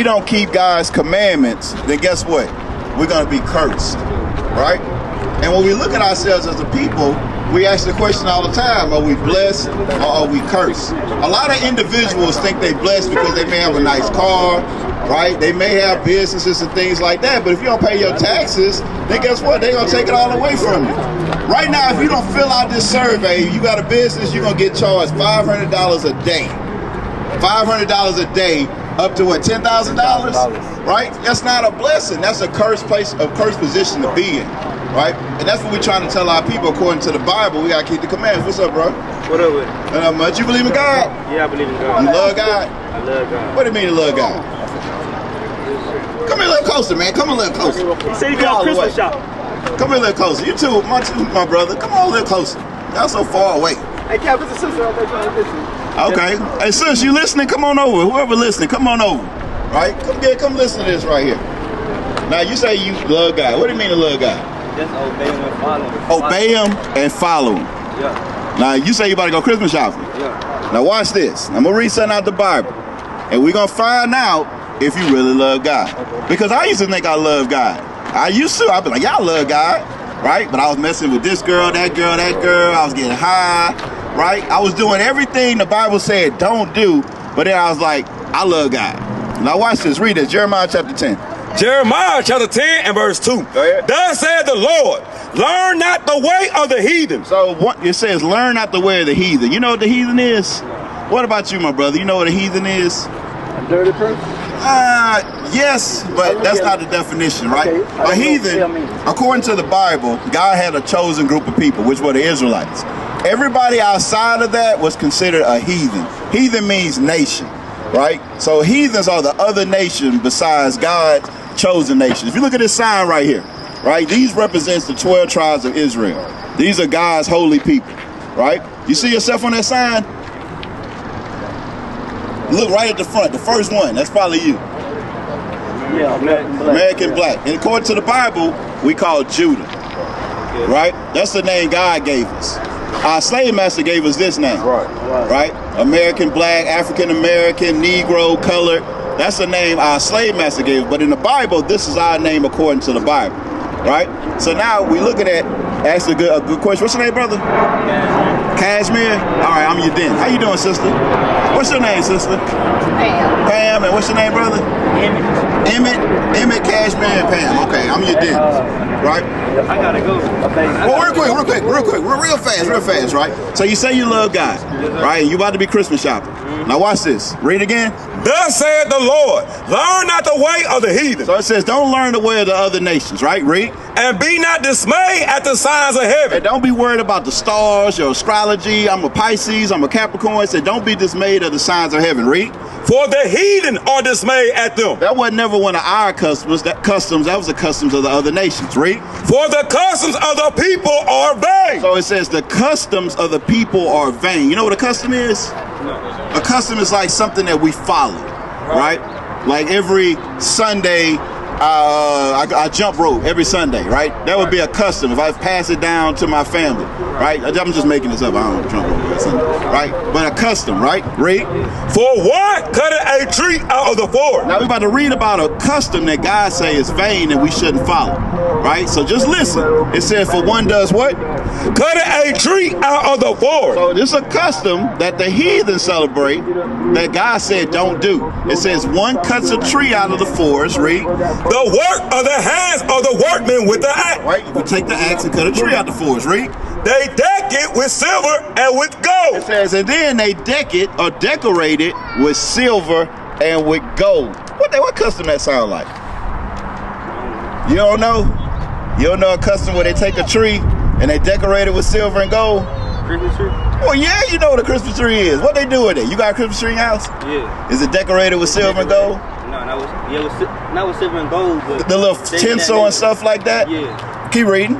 we don't keep God's commandments, then guess what? We're going to be cursed, right? And when we look at ourselves as a people, we ask the question all the time, are we blessed or are we cursed? A lot of individuals think they're blessed because they may have a nice car, right? They may have businesses and things like that, but if you don't pay your taxes, then guess what? They're going to take it all away from you. Right now, if you don't fill out this survey, you got a business, you're going to get charged $500 a day. $500 a day up to what, $10,000? Right? That's not a blessing. That's a cursed place, a cursed position to be in. Right? And that's what we're trying to tell our people according to the Bible. We got to keep the commandments. What's up, bro? What up with it? Not much. You believe in God? Yeah, I believe in God. You love God? I love God. What do you mean you love God? Come here a little closer, man. Come a little closer. He said he got a Christmas shop. Come here a little closer. You too, my brother. Come on a little closer. Y'all so far away. Hey, Cap, it's a sister out there trying to listen. Okay. Hey, sis, you listening? Come on over. Whoever listening, come on over. Right? Come listen to this right here. Now, you say you love God. What do you mean to love God? Just obey him and follow him. Obey him and follow him. Yeah. Now, you say you about to go Christmas shopping. Yeah. Now, watch this. I'm going to read something out the Bible. And we're going to find out if you really love God. Because I used to think I love God. I'd be like, y'all love God. Right? But I was messing with this girl, that girl, that girl. I was getting high. Right? I was doing everything the Bible said don't do. But then I was like, I love God. Now, watch this. Read this. Jeremiah chapter 10. Jeremiah chapter 10 and verse 2. Thus said the Lord, learn not the way of the heathen. So it says, learn not the way of the heathen. You know what the heathen is? What about you, my brother? You know what a heathen is? A dirty person? Yes, but that's not the definition, right? A heathen, according to the Bible, God had a chosen group of people, which were the Israelites. Everybody outside of that was considered a heathen. Heathen means nation, right? So heathens are the other nation besides God's chosen nation. If you look at this sign right here, right? These represents the 12 tribes of Israel. These are God's holy people, right? You see yourself on that sign? Look right at the front, the first one. That's probably you. Yeah, American Black. American Black. And according to the Bible, we call Judah, right? That's the name God gave us. Our slave master gave us this name, right? American Black, African American, Negro, colored. That's the name our slave master gave us. But in the Bible, this is our name according to the Bible, right? So now we looking at, ask a good question. What's your name, brother? Cashmere. All right, I'm Yadin. How you doing, sister? What's your name, sister? Pam. Pam, and what's your name, brother? Emmett, Cashmere, and Pam. Okay, I'm Yadin. Right? I gotta go. Well, real fast, right? So you say you love God, right? You about to be Christmas shopping. Now watch this. Read again. Thus said the Lord, learn not the way of the heathen. So it says, don't learn the way of the other nations, right? Read. And be not dismayed at the signs of heaven. And don't be worried about the stars, your astrology. I'm a Pisces, I'm a Capricorn. It said, don't be dismayed of the signs of heaven. Read. For the heathen are dismayed at them. That was never one of our customs. That was the customs of the other nations. Read. For the customs of the people are vain. So it says the customs of the people are vain. You know what a custom is? No. A custom is like something that we follow, right? Like every Sunday, I jump rope every Sunday, right? That would be a custom if I pass it down to my family, right? I'm just making this up. I don't jump rope every Sunday, right? But a custom, right? Read. For one cutteth a tree out of the forest. Now we're about to read about a custom that God say is vain and we shouldn't follow, right? So just listen. It says, for one does what? Cutteth a tree out of the forest. So this is a custom that the heathen celebrate that God said don't do. It says one cuts a tree out of the forest. Read. The work of the hands of the workmen with the axe. Right, you take the axe and cut a tree out the forest. Read. They deck it with silver and with gold. It says, and then they deck it or decorate it with silver and with gold. What custom that sound like? You don't know? You don't know a custom where they take a tree and they decorate it with silver and gold? Christmas tree? Well, yeah, you know what a Christmas tree is. What they do with it? You got a Christmas tree in your house? Yeah. Is it decorated with silver and gold? No, not with silver and gold, but the little tinsel and stuff like that? Yeah. Keep reading.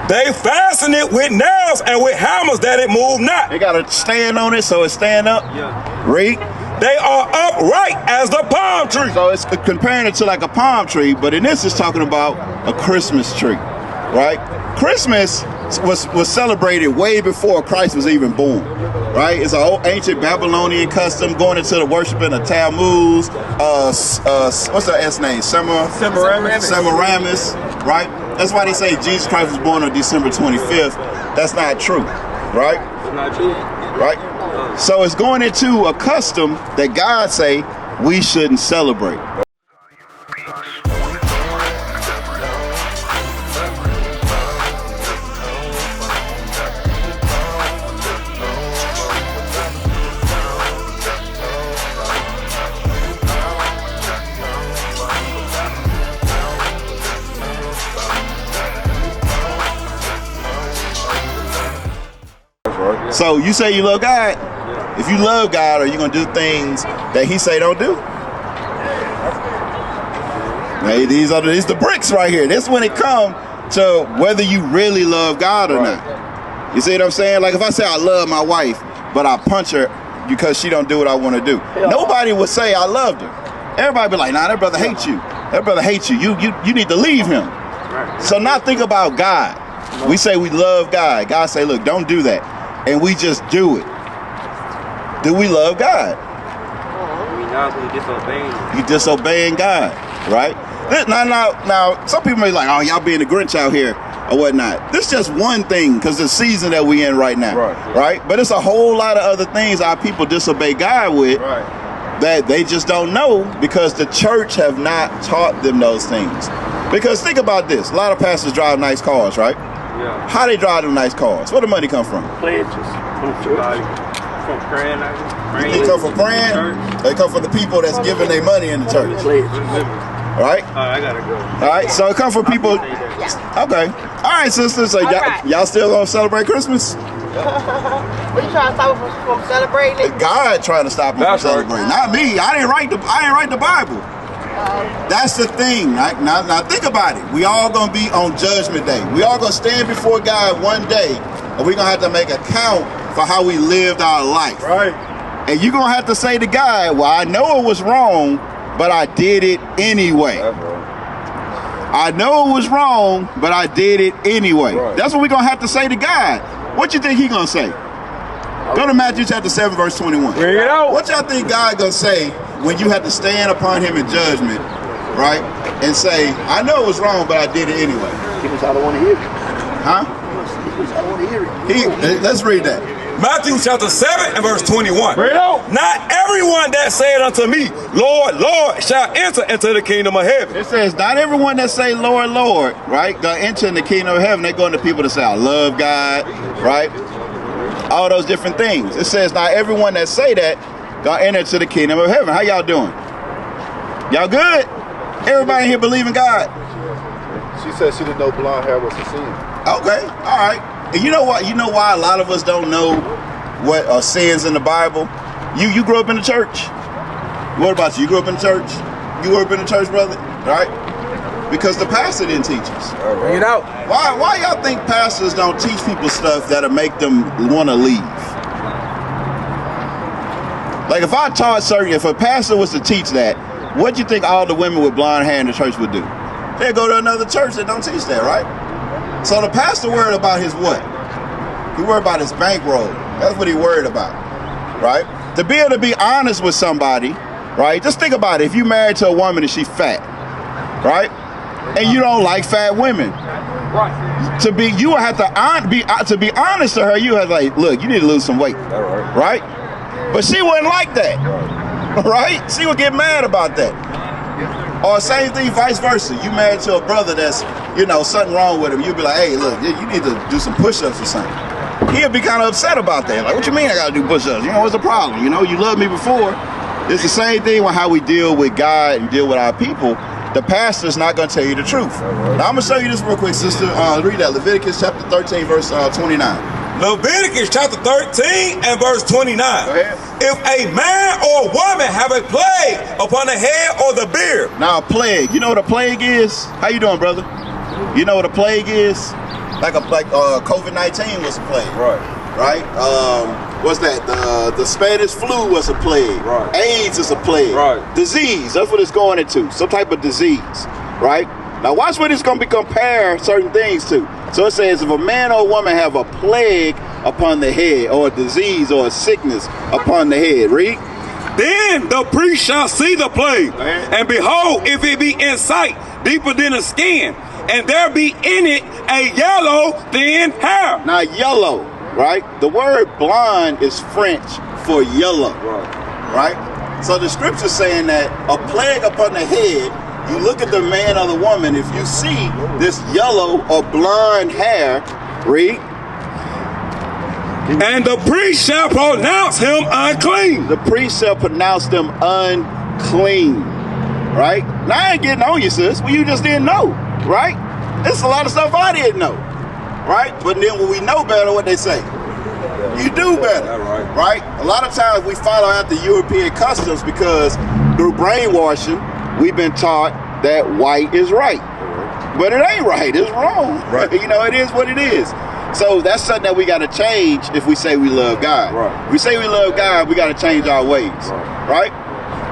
They fasten it with nails and with hammers that it move not. They got a stand on it so it stand up? Yeah. Read. They are upright as the palm tree. So it's comparing it to like a palm tree, but in this it's talking about a Christmas tree, right? Christmas was celebrated way before Christ was even born, right? It's an old ancient Babylonian custom going into the worshiping of Tammuz. What's the S name? Semiramis, right? That's why they say Jesus Christ was born on December 25th. That's not true, right? It's not true. Right? So it's going into a custom that God say we shouldn't celebrate. So you say you love God. If you love God, are you gonna do things that He say don't do? Hey, these are the bricks right here. This is when it comes to whether you really love God or not. You see what I'm saying? Like if I say I love my wife, but I punch her because she don't do what I want to do, nobody would say I loved her. Everybody be like, nah, that brother hates you. That brother hates you. You need to leave him. So now think about God. We say we love God. God say, look, don't do that. And we just do it. Do we love God? We disobeying. You disobeying God, right? Now, some people may be like, oh, y'all being a Grinch out here or whatnot. This is just one thing because the season that we in right now, right? But it's a whole lot of other things our people disobey God with that they just don't know because the church have not taught them those things. Because think about this. A lot of pastors drive nice cars, right? Yeah. How they drive them nice cars? Where the money come from? Pledges. From praying. They come from praying. They come from the people that's giving their money in the church. All right? I gotta go. All right, so it come from people. Okay. All right, sisters. So y'all still gonna celebrate Christmas? What you trying to stop us from celebrating? God trying to stop us from celebrating. Not me. I didn't write the Bible. That's the thing. Right? Now think about it. We all gonna be on Judgment Day. We all gonna stand before God one day, and we're gonna have to make account for how we lived our life. Right. And you're gonna have to say to God, well, I know it was wrong, but I did it anyway. I know it was wrong, but I did it anyway. That's what we're gonna have to say to God. What you think He gonna say? Go to Matthew chapter 7, verse 21. Bring it out. What y'all think God gonna say when you have to stand upon Him in judgment, right? And say, I know it was wrong, but I did it anyway. Because I don't want to hear it. Huh? Because I don't want to hear it. Let's read that. Matthew chapter 7 and verse 21. Bring it out. Not everyone that said unto me, Lord, Lord, shall enter into the kingdom of heaven. It says, not everyone that say, Lord, Lord, right, gonna enter in the kingdom of heaven. They going to people that say, I love God, right? All those different things. It says, not everyone that say that gonna enter into the kingdom of heaven. How y'all doing? Y'all good? Everybody here believe in God? She said she didn't know blonde hair was a sin. Okay, all right. And you know what? You know why a lot of us don't know what are sins in the Bible? You grew up in the church. What about you? You grew up in the church? You grew up in the church, brother? Right? Because the pastor didn't teach us. Bring it out. Why y'all think pastors don't teach people stuff that'll make them want to leave? Like if if a pastor was to teach that, what do you think all the women with blonde hair in the church would do? They'd go to another church that don't teach that, right? So the pastor worried about his what? He worried about his bankroll. That's what he worried about, right? To be able to be honest with somebody, right? Just think about it. If you married to a woman and she's fat, right? And you don't like fat women, you would have to be honest to her. You have like, look, you need to lose some weight, right? But she wouldn't like that, right? She would get mad about that. Or same thing, vice versa. You married to a brother that's, something wrong with him. You'd be like, hey, look, you need to do some push-ups or something. He'll be kind of upset about that. Like, what you mean I gotta do push-ups? What's the problem? You loved me before. It's the same thing with how we deal with God and deal with our people. The pastor's not gonna tell you the truth. Now, I'm gonna show you this real quick, sister. Read that, Leviticus chapter 13, verse 29. Leviticus chapter 13 and verse 29. Go ahead. If a man or woman have a plague upon the head or the beard. Now, a plague. You know what a plague is? How you doing, brother? You know what a plague is? Like COVID-19 was a plague. Right? What's that? The Spanish flu was a plague. AIDS is a plague. Disease. That's what it's going into. Some type of disease. Right? Now watch what it's going to be compare certain things to. So it says, if a man or a woman have a plague upon the head, or a disease or a sickness upon the head. Read. Then the priest shall see the plague, and behold, if it be in sight deeper than the skin, and there be in it a yellow thin hair. Now yellow, right? The word blonde is French for yellow, right? So the scripture's saying that a plague upon the head, you look at the man or the woman, if you see this yellow or blonde hair, read. And the priest shall pronounce him unclean. The priest shall pronounce them unclean, right? Now I ain't getting on you, sis. Well, you just didn't know, right? There's a lot of stuff I didn't know, right? But then when we know better, what they say? You do better, right? A lot of times we follow after European customs because through brainwashing, we've been taught that white is right. But it ain't right, it's wrong. Right. You know, it is what it is. So that's something that we got to change if we say we love God. Right. If we say we love God, we got to change our ways, right?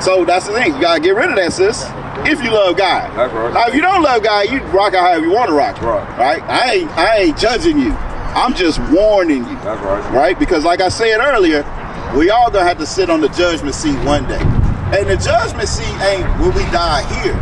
So that's the thing. You got to get rid of that, sis, if you love God. That's right. Now, if you don't love God, you rock out however you want to rock, right? I ain't judging you. I'm just warning you, that's right? Because like I said earlier, we all going to have to sit on the judgment seat one day. And the judgment seat ain't when we die here.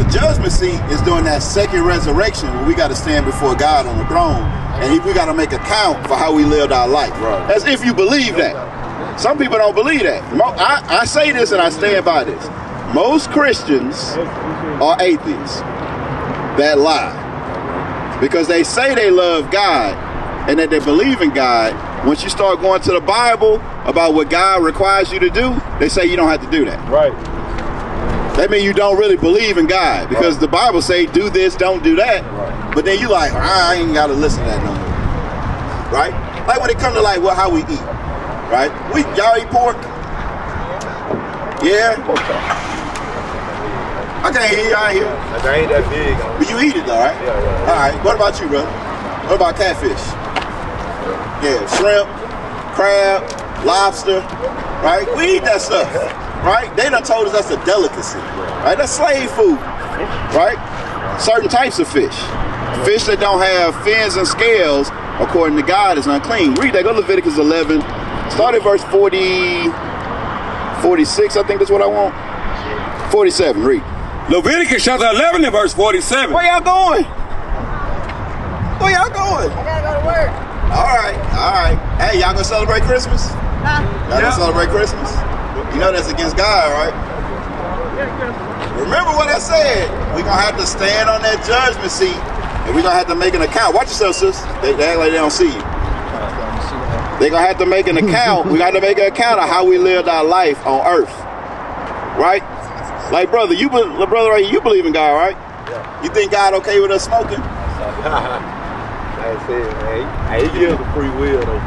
The judgment seat is during that second resurrection when we got to stand before God on the throne. And we got to make account for how we lived our life. As if you believe that. Some people don't believe that. I say this and I stand by this. Most Christians are atheists that lie. Because they say they love God and that they believe in God. Once you start going to the Bible about what God requires you to do, they say you don't have to do that. Right. That means you don't really believe in God. Because the Bible say do this, don't do that. But then you like, I ain't got to listen to that no more, right? Like when it comes to like how we eat, right? Y'all eat pork? Yeah? I can't hear you out here. I ain't that big. But you eat it though, right? Yeah. All right, what about you, brother? What about catfish? Yeah, shrimp, crab, lobster, right? We eat that stuff, right? They done told us that's a delicacy, right? That's slave food, right? Certain types of fish. Fish that don't have fins and scales, according to God, is unclean. Read that. Go to Leviticus 11. Start at verse 46. I think that's what I want. 47. Read. Leviticus chapter 11 and verse 47. Where y'all going? Where y'all going? I gotta go to work. All right. Hey, y'all gonna celebrate Christmas? Huh? Y'all gonna celebrate Christmas? You know that's against God, right? Remember what I said. We're gonna have to stand on that judgment seat. And we're going to have to make an account. Watch yourself, sis. They act like they don't see you. They're going to have to make an account. We got to make an account of how we lived our life on earth. Right? Like, brother, you believe in God, right? Yeah. You think God okay with us smoking? That's it, man. He gives us free will, though.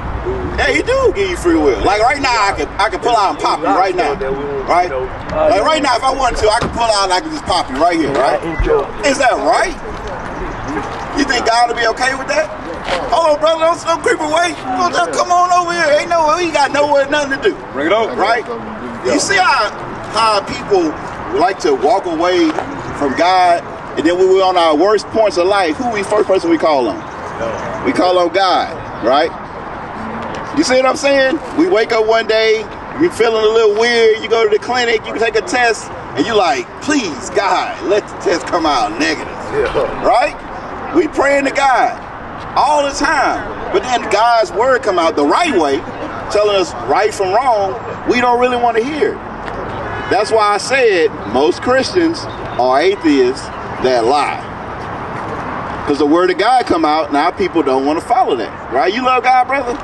Yeah, he do give you free will. Like right now, I could pull out and pop you right now. Right? Like right now, if I wanted to, I could pull out and I could just pop you right here, right? Is that right? You think God will be okay with that? Hold on, brother, don't creep away. Just come on over here. Ain't no, we got nowhere, nothing to do. Bring it over. Right? You see how people like to walk away from God, and then when we're on our worst points of life, who first person we call on? We call on God, right? You see what I'm saying? We wake up one day, you're feeling a little weird, you go to the clinic, you take a test, and you like, please, God, let the test come out negative. Right? We praying to God all the time. But then God's word come out the right way, telling us right from wrong, we don't really want to hear. That's why I said most Christians are atheists that lie. Because the word of God come out, now people don't want to follow that. Right? You love God, brother?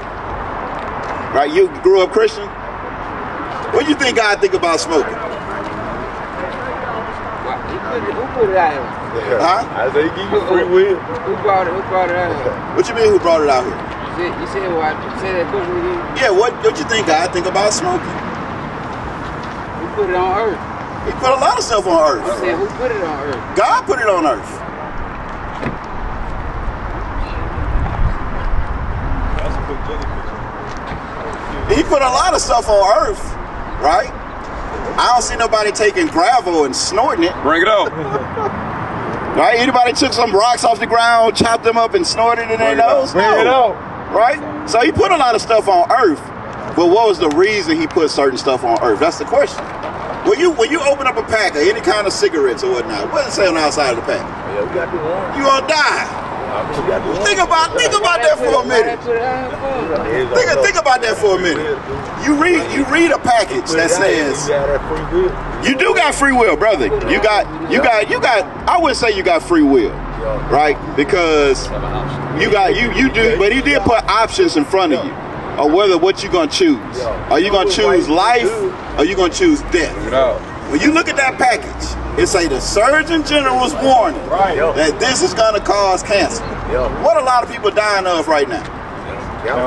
Right? You grew up Christian? What do you think God think about smoking? Who put it out here? Huh? I say he give you free will. Who brought it out here? What you mean who brought it out here? You said what? You said that put it in. Yeah, what you think God think about smoking? Who put it on earth? He put a lot of stuff on earth. I said who put it on earth? God put it on earth. He put a lot of stuff on earth, right? I don't see nobody taking gravel and snorting it. Bring it up. Right? Anybody took some rocks off the ground, chopped them up, and snorted in their nose? Bring it out. Right? So he put a lot of stuff on earth, but what was the reason he put certain stuff on earth? That's the question. When you open up a pack of any kind of cigarettes or whatnot, what does it say on the outside of the pack? Yeah, we got the one. You gonna die. Think about that for a minute. Think about that for a minute. You read a package that says you do got free will, brother. You got. I wouldn't say you got free will, right? Because you do, but he did put options in front of you, or whether what you gonna choose. Are you gonna choose life, or you gonna choose death? When you look at that package, it say the Surgeon General's warning that this is gonna cause cancer. What a lot of people dying of right now?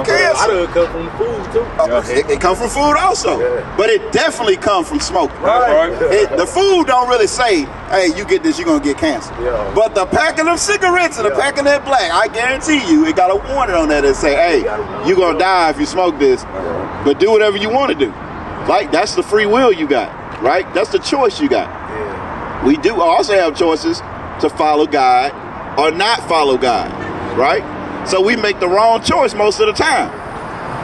Cancer. I know it come from food too. It comes from food also, but it definitely comes from smoking. The food don't really say, hey, you get this, you're gonna get cancer. But the packing of cigarettes and the packing that black, I guarantee you, it got a warning on that that say, hey, you're gonna die if you smoke this, but do whatever you want to do. Like, that's the free will you got, right? That's the choice you got. We do also have choices to follow God or not follow God, right? So we make the wrong choice most of the time,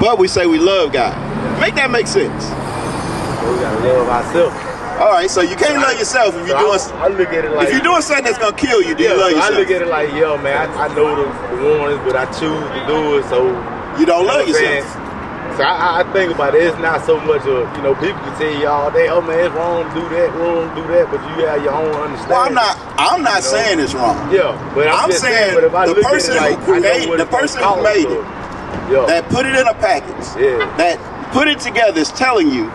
but we say we love God. Make that make sense? We gotta love ourselves. All right, so you can't love yourself if you're doing. I look at it like, if you're doing something that's gonna kill you, do you love yourself? I look at it like, yo, man, I know the warnings, but I choose to do it, so you don't love yourself. So I think about it. It's not so much of, people can tell you all day, oh man, it's wrong to do that, but you have your own understanding. Well, I'm not saying it's wrong. Yeah, but I'm just saying but if I the person who created, the person who made it, that put it in a package, that put it together, is telling you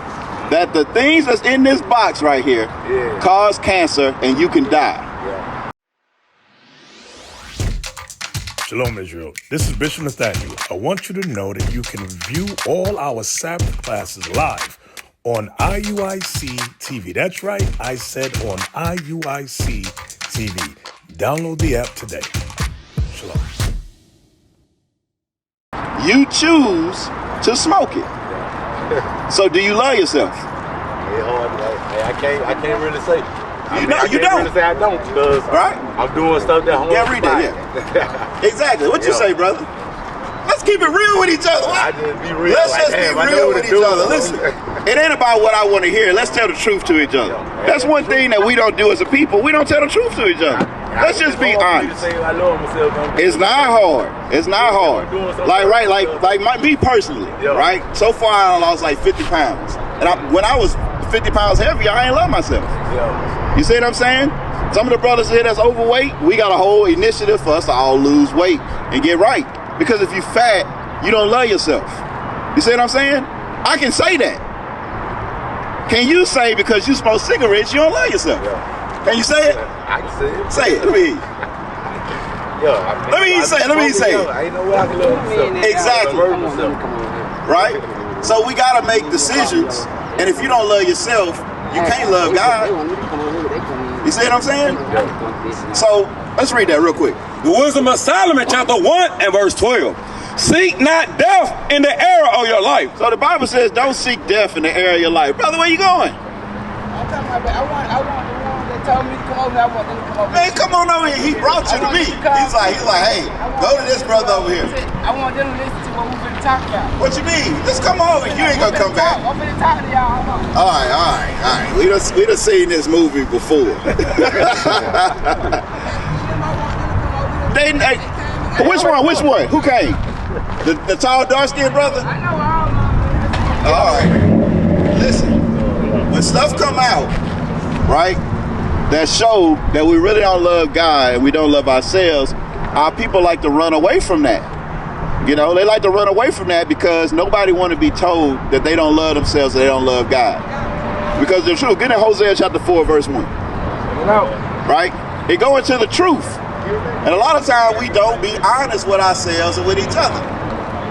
that the things that's in this box right here cause cancer and you can die. Shalom, Israel. This is Bishop Nathaniel. I want you to know that you can view all our Sabbath classes live on IUIC TV. That's right, I said on IUIC TV. Download the app today. Shalom. You choose to smoke it. So do you love yourself? It's hard. I can't really say. You don't. Really say I don't, because I'm doing stuff that every day. Exactly. What you say, brother? Let's keep it real with each other. I just be real. Let's just be real with each other. Listen, it ain't about what I want to hear. Let's tell the truth to each other. That's one thing that we don't do as a people. We don't tell the truth to each other. Let's just be honest. It's not hard. It's not hard. Like me personally, right? So far, I lost like 50 pounds. And when I was 50 pounds heavier, I ain't love myself. You see what I'm saying? Some of the brothers here that's overweight, we got a whole initiative for us to all lose weight and get right. Because if you fat, you don't love yourself. You see what I'm saying? I can say that. Can you say because you smoke cigarettes, you don't love yourself? Can you say it? I can say it. Say it. Let me hear you. Let me say it. I ain't no way I can love myself. Exactly. Right? So we got to make decisions. And if you don't love yourself, you can't love God. You see what I'm saying? So let's read that real quick. The Wisdom of Solomon, chapter 1 and verse 12. Seek not death in the era of your life. So the Bible says, don't seek death in the era of your life. Brother, where you going? I'm talking about, I want the one that told me to come over here. I want them to come over here. Man, come on over here. He brought you to me. He's like, hey, go to this brother over here. I want them to listen to what we've been talking about. What you mean? Just come over. You ain't gonna come back. I'm finna talk to y'all. All right. We done seen this movie before. Which one? Who came? The tall, dark-skinned brother? I know all of them. All right. Listen, when stuff come out, right, that show that we really don't love God and we don't love ourselves, our people like to run away from that. They like to run away from that because nobody want to be told that they don't love themselves and they don't love God. Because the truth, get in Hosea chapter 4, verse 1. Right? It go into the truth. And a lot of times we don't be honest with ourselves and with each other.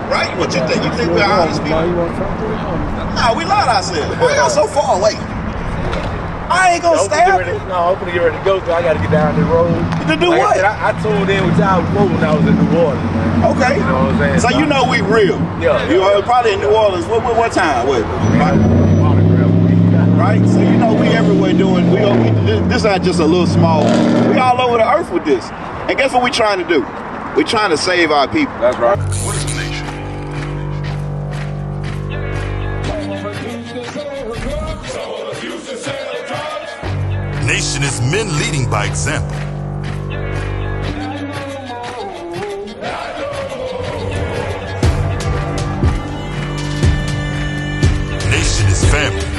Right? What you think? You think we're honest people? Nah, we lie to ourselves. Why y'all so far away? I ain't gonna stab you. No, I'm gonna get ready to go, so I gotta get down the road. To do what? I tuned in with y'all before when I was in New Orleans, man. Okay. You know what I'm saying? So you know we real. Yeah. You were probably in New Orleans. What time? Right? So you know we everywhere doing. This ain't just a little small. We all over the earth with this. And guess what we trying to do? We're trying to save our people. That's right. What is a nation? Nation is men leading by example. Nation is family.